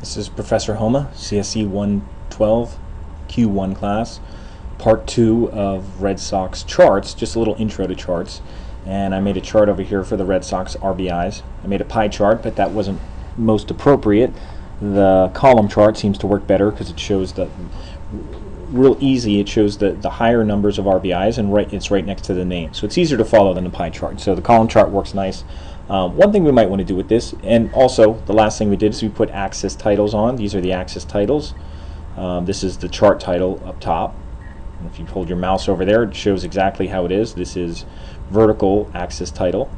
This is Professor Homa, CSE 112, Q1 class, part 2 of Red Sox charts, just a little intro to charts. And I made a chart over here for the Red Sox RBIs. I made a pie chart, but that wasn't most appropriate. The column chart seems to work better because it shows the real easy. It shows the higher numbers of RBIs, and it's right next to the name, so it's easier to follow than the pie chart. So the column chart works nice. One thing we might want to do with this, and also the last thing we did is we put axis titles on. These are the axis titles. This is the chart title up top. And if you hold your mouse over there, it shows exactly how it is. This is vertical axis title.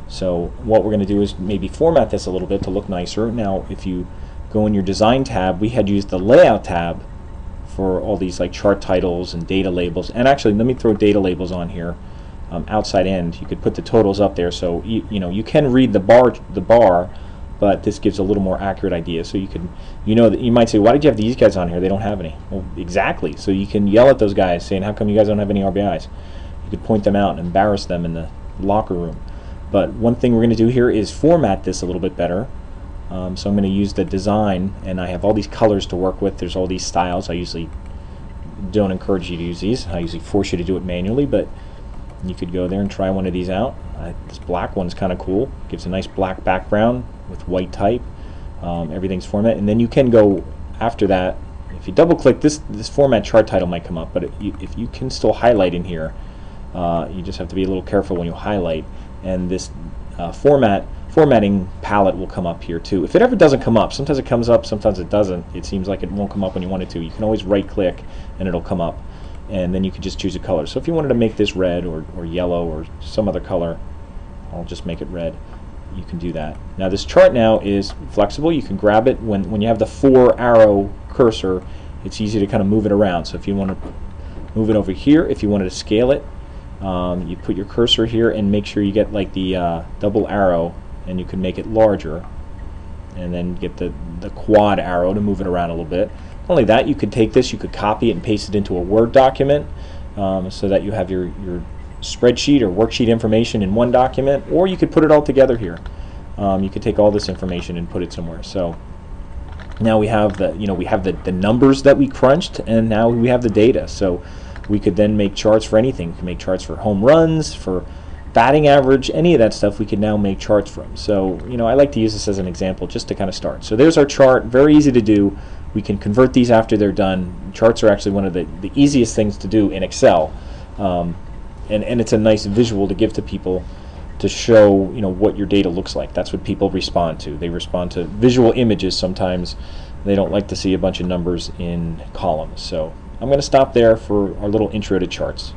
So what we're going to do is maybe format this a little bit to look nicer. Now if you go in your design tab, we had used the layout tab for all these like chart titles and data labels. And actually, let me throw data labels on here. Outside end, you could put the totals up there, so you can read the bar, but this gives a little more accurate idea. So you can, that you might say, why did you have these guys on here? They don't have any. Well, exactly. So you can yell at those guys saying, how come you guys don't have any RBIs? You could point them out and embarrass them in the locker room. But one thing we're going to do here is format this a little bit better. So I'm going to use the design, and I have all these colors to work with. There's all these styles. I usually don't encourage you to use these. I usually force you to do it manually, but you could go there and try one of these out. This black one's kind of cool. Gives a nice black background with white type. Everything's formatted, and then you can go after that. If you double click this format chart title might come up, but if you can still highlight in here, you just have to be a little careful when you highlight, and this formatting palette will come up here too. If it ever doesn't come up, sometimes it comes up, sometimes it doesn't. It seems like it won't come up when you want it to. You can always right click and it'll come up, and then you can just choose a color. So if you wanted to make this red or yellow or some other color, I'll just make it red. You can do that. Now this chart now is flexible. You can grab it when you have the 4-arrow cursor. It's easy to kind of move it around. So if you want to move it over here, if you wanted to scale it, you put your cursor here and make sure you get like the double arrow, and you can make it larger, and then get the quad arrow to move it around a little bit. Not only that, you could take this, you could copy it and paste it into a Word document, so that you have your spreadsheet or worksheet information in one document, or you could put it all together here. You could take all this information and put it somewhere. So now we have the numbers that we crunched, and now we have the data. So we could then make charts for anything. We can make charts for home runs, for batting average, any of that stuff we can now make charts from. So I like to use this as an example just to kind of start. So there's our chart, very easy to do. We can convert these after they're done. Charts are actually one of the easiest things to do in Excel, and it's a nice visual to give to people to show what your data looks like. That's what people respond to. They respond to visual images sometimes. They don't like to see a bunch of numbers in columns. So I'm going to stop there for our little intro to charts.